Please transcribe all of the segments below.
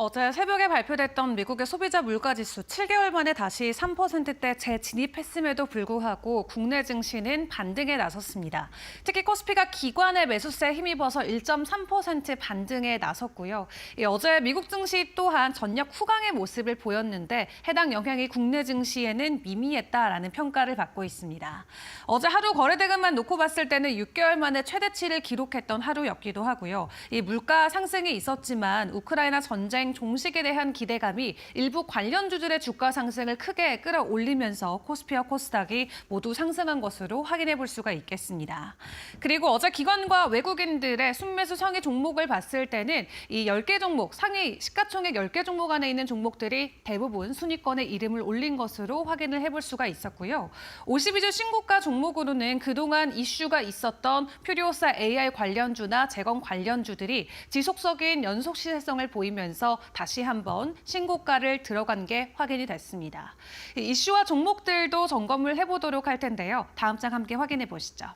어제 새벽에 발표됐던 미국의 소비자 물가지수 7개월 만에 다시 3%대 재진입했음에도 불구하고 국내 증시는 반등에 나섰습니다. 특히 코스피가 기관의 매수세에 힘입어서 1.3% 반등에 나섰고요. 어제 미국 증시 또한 전력 후강의 모습을 보였는데 해당 영향이 국내 증시에는 미미했다라는 평가를 받고 있습니다. 어제 하루 거래대금만 놓고 봤을 때는 6개월 만에 최대치를 기록했던 하루였기도 하고요. 이 물가 상승이 있었지만 우크라이나 전쟁 종식에 대한 기대감이 일부 관련주들의 주가 상승을 크게 끌어올리면서 코스피와 코스닥이 모두 상승한 것으로 확인해 볼 수가 있겠습니다. 그리고 어제 기관과 외국인들의 순매수 상위 종목을 봤을 때는 이 10개 종목, 상위 시가총액 10개 종목 안에 있는 종목들이 대부분 순위권에 이름을 올린 것으로 확인을 해볼 수가 있었고요. 52주 신고가 종목으로는 그동안 이슈가 있었던 퓨리오사 AI 관련주나 재건 관련주들이 지속적인 연속 시세성을 보이면서 다시 한번 신고가를 들어간 게 확인이 됐습니다. 이슈와 종목들도 점검을 해보도록 할 텐데요. 다음 장 함께 확인해 보시죠.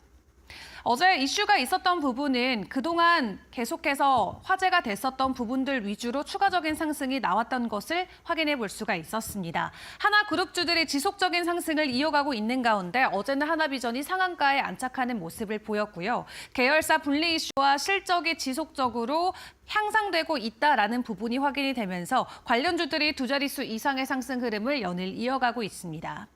어제 이슈가 있었던 부분은 그동안 계속해서 화제가 됐었던 부분들 위주로 추가적인 상승이 나왔던 것을 확인해 볼 수가 있었습니다. 하나그룹주들이 지속적인 상승을 이어가고 있는 가운데 어제는 하나비전이 상한가에 안착하는 모습을 보였고요. 계열사 분리 이슈와 실적이 지속적으로 향상되고 있다라는 부분이 확인이 되면서 관련주들이 두 자릿수 이상의 상승 흐름을 연일 이어가고 있습니다.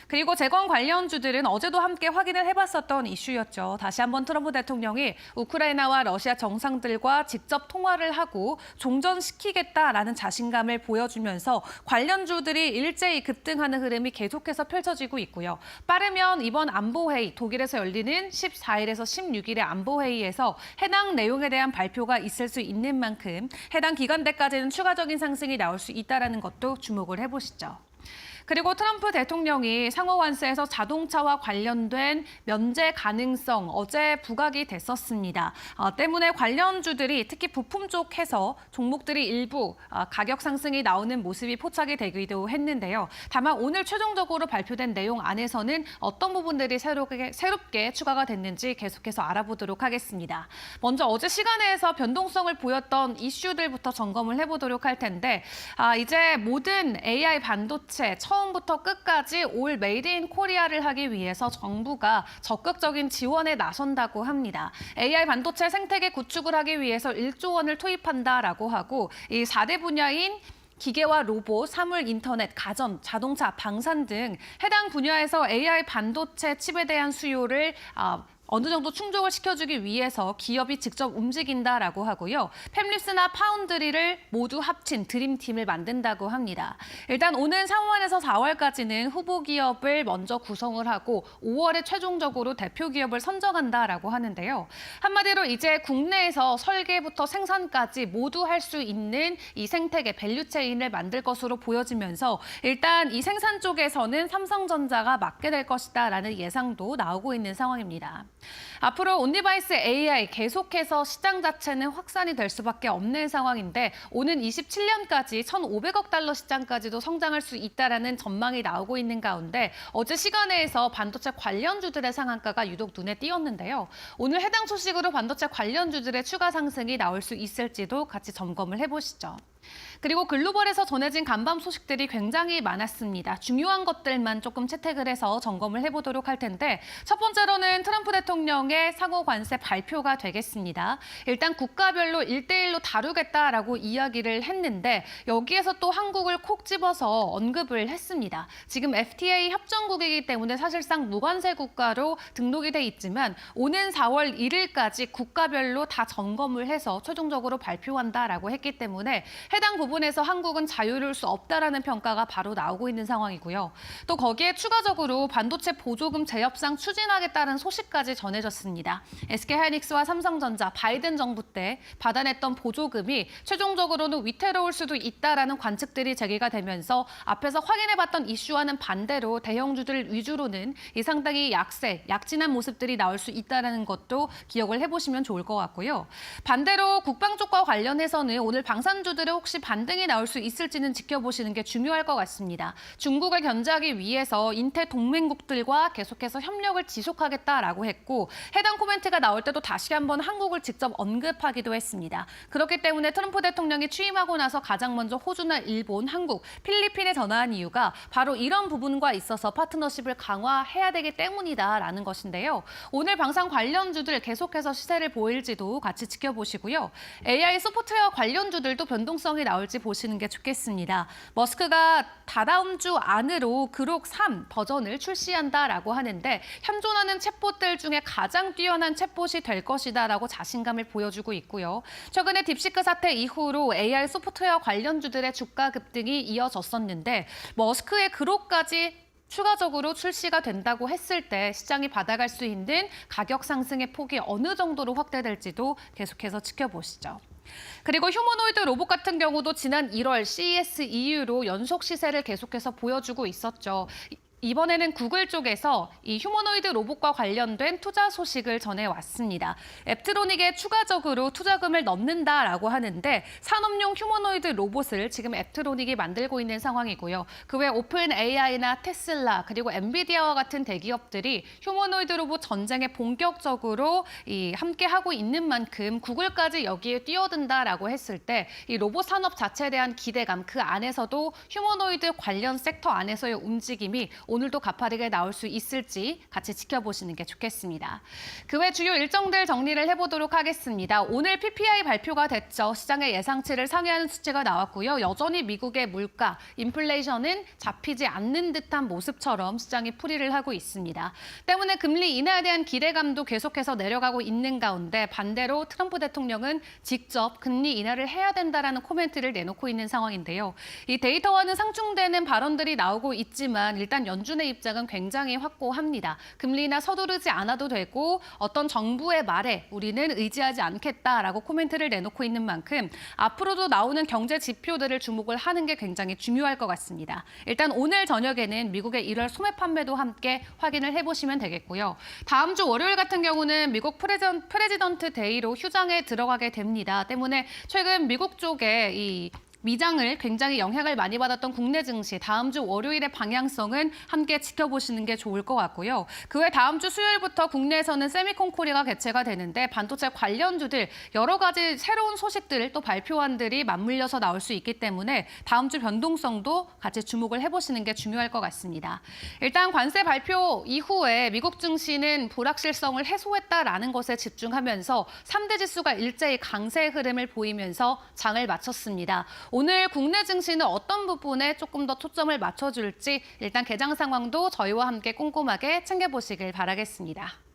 그리고 재건 관련주들은 어제도 함께 확인을 해봤었던 이슈였죠. 다시 한번 트럼프 대통령이 우크라이나와 러시아 정상들과 직접 통화를 하고 종전시키겠다라는 자신감을 보여주면서 관련주들이 일제히 급등하는 흐름이 계속해서 펼쳐지고 있고요. 빠르면 이번 안보회의, 독일에서 열리는 14일에서 16일의 안보회의에서 해당 내용에 대한 발표가 있을 수 있는 만큼 해당 기간대까지는 추가적인 상승이 나올 수 있다는 것도 주목을 해보시죠. 그리고 트럼프 대통령이 상호관세에서 자동차와 관련된 면제 가능성 어제 부각이 됐었습니다. 때문에 관련주들이 특히 부품 쪽에서 종목들이 일부 가격 상승이 나오는 모습이 포착이 되기도 했는데요. 다만 오늘 최종적으로 발표된 내용 안에서는 어떤 부분들이 새롭게 추가가 됐는지 계속해서 알아보도록 하겠습니다. 먼저 어제 시간에서 변동성을 보였던 이슈들부터 점검을 해보도록 할 텐데 이제 모든 AI 반도체 처음부터 끝까지 올 메이드 인 코리아를 하기 위해서 정부가 적극적인 지원에 나선다고 합니다. AI 반도체 생태계 구축을 하기 위해서 1조 원을 투입한다라고 하고 이 4대 분야인 기계와 로봇, 사물 인터넷, 가전, 자동차, 방산 등 해당 분야에서 AI 반도체 칩에 대한 수요를 어느 정도 충족을 시켜주기 위해서 기업이 직접 움직인다라고 하고요. 팹리스나 파운드리를 모두 합친 드림팀을 만든다고 합니다. 일단 오는 3월에서 4월까지는 후보 기업을 먼저 구성을 하고 5월에 최종적으로 대표 기업을 선정한다라고 하는데요. 한마디로 이제 국내에서 설계부터 생산까지 모두 할 수 있는 이 생태계 밸류체인을 만들 것으로 보여지면서 일단 이 생산 쪽에서는 삼성전자가 맡게 될 것이다라는 예상도 나오고 있는 상황입니다. 앞으로 온디바이스 AI 계속해서 시장 자체는 확산이 될 수밖에 없는 상황인데 오는 27년까지 1,500억 달러 시장까지도 성장할 수 있다라는 전망이 나오고 있는 가운데 어제 시간에서 반도체 관련주들의 상한가가 유독 눈에 띄었는데요. 오늘 해당 소식으로 반도체 관련주들의 추가 상승이 나올 수 있을지도 같이 점검을 해보시죠. 그리고 글로벌에서 전해진 간밤 소식들이 굉장히 많았습니다. 중요한 것들만 조금 채택을 해서 점검을 해보도록 할 텐데 첫 번째로는 트럼프 대통령의 상호 관세 발표가 되겠습니다. 일단 국가별로 1대1로 다루겠다라고 이야기를 했는데 여기에서 또 한국을 콕 집어서 언급을 했습니다. 지금 FTA 협정국이기 때문에 사실상 무관세 국가로 등록이 돼 있지만 오는 4월 1일까지 국가별로 다 점검을 해서 최종적으로 발표한다라고 했기 때문에 해당 부분에서 한국은 자유로울 수 없다라는 평가가 바로 나오고 있는 상황이고요. 또 거기에 추가적으로 반도체 보조금 재협상 추진하겠다는 소식까지 전해졌습니다. SK하이닉스와 삼성전자, 바이든 정부 때 받아냈던 보조금이 최종적으로는 위태로울 수도 있다라는 관측들이 제기가 되면서 앞에서 확인해봤던 이슈와는 반대로 대형주들 위주로는 이 상당히 약진한 모습들이 나올 수 있다는 것도 기억을 해보시면 좋을 것 같고요. 반대로 국방 쪽과 관련해서는 오늘 방산주들의 혹시 반등이 나올 수 있을지는 지켜보시는 게 중요할 것 같습니다. 중국을 견제하기 위해서 인태 동맹국들과 계속해서 협력을 지속하겠다라고 했고 해당 코멘트가 나올 때도 다시 한번 한국을 직접 언급하기도 했습니다. 그렇기 때문에 트럼프 대통령이 취임하고 나서 가장 먼저 호주나 일본, 한국, 필리핀에 전화한 이유가 바로 이런 부분과 있어서 파트너십을 강화해야 되기 때문이다라는 것인데요. 오늘 방산 관련주들 계속해서 시세를 보일지도 같이 지켜보시고요. AI 소프트웨어 관련주들도 변동성이 나올지 보시는 게 좋겠습니다. 머스크가 다다음 주 안으로 그록 3 버전을 출시한다라고 하는데 현존하는 챗봇들 중에 가장 뛰어난 챗봇이 될 것이다라고 자신감을 보여주고 있고요. 최근에 딥시크 사태 이후로 AI 소프트웨어 관련주들의 주가 급등이 이어졌었는데 머스크의 그록까지 추가적으로 출시가 된다고 했을 때 시장이 받아갈 수 있는 가격 상승의 폭이 어느 정도로 확대될지도 계속해서 지켜보시죠. 그리고 휴머노이드 로봇 같은 경우도 지난 1월 CES EU로 연속 시세를 계속해서 보여주고 있었죠. 이번에는 구글 쪽에서 이 휴머노이드 로봇과 관련된 투자 소식을 전해왔습니다. 앱트로닉에 추가적으로 투자금을 넣는다라고 하는데 산업용 휴머노이드 로봇을 지금 앱트로닉이 만들고 있는 상황이고요. 그 외 오픈 AI나 테슬라 그리고 엔비디아와 같은 대기업들이 휴머노이드 로봇 전쟁에 본격적으로 함께하고 있는 만큼 구글까지 여기에 뛰어든다라고 했을 때 이 로봇 산업 자체에 대한 기대감 그 안에서도 휴머노이드 관련 섹터 안에서의 움직임이 오늘도 가파르게 나올 수 있을지 같이 지켜보시는 게 좋겠습니다. 그 외 주요 일정들 정리를 해보도록 하겠습니다. 오늘 PPI 발표가 됐죠. 시장의 예상치를 상회하는 수치가 나왔고요. 여전히 미국의 물가, 인플레이션은 잡히지 않는 듯한 모습처럼 시장이 풀이를 하고 있습니다. 때문에 금리 인하에 대한 기대감도 계속해서 내려가고 있는 가운데 반대로 트럼프 대통령은 직접 금리 인하를 해야 된다라는 코멘트를 내놓고 있는 상황인데요. 이 데이터와는 상충되는 발언들이 나오고 있지만 일단 연준의 입장은 굉장히 확고합니다. 금리 인하 서두르지 않아도 되고 어떤 정부의 말에 우리는 의지하지 않겠다라고 코멘트를 내놓고 있는 만큼 앞으로도 나오는 경제 지표들을 주목을 하는 게 굉장히 중요할 것 같습니다. 일단 오늘 저녁에는 미국의 1월 소매 판매도 함께 확인을 해보시면 되겠고요. 다음 주 월요일 같은 경우는 미국 프레지던트 데이로 휴장에 들어가게 됩니다. 때문에 최근 미국 쪽에 이 미장을 굉장히 영향을 많이 받았던 국내 증시 다음 주 월요일의 방향성은 함께 지켜보시는 게 좋을 것 같고요. 그 외 다음 주 수요일부터 국내에서는 세미콘 코리아가 개최가 되는데 반도체 관련주들 여러 가지 새로운 소식들 또 발표안들이 맞물려서 나올 수 있기 때문에 다음 주 변동성도 같이 주목을 해보시는 게 중요할 것 같습니다. 일단 관세 발표 이후에 미국 증시는 불확실성을 해소했다라는 것에 집중하면서 3대 지수가 일제히 강세 흐름을 보이면서 장을 마쳤습니다. 오늘 국내 증시는 어떤 부분에 조금 더 초점을 맞춰줄지 일단 개장 상황도 저희와 함께 꼼꼼하게 챙겨보시길 바라겠습니다.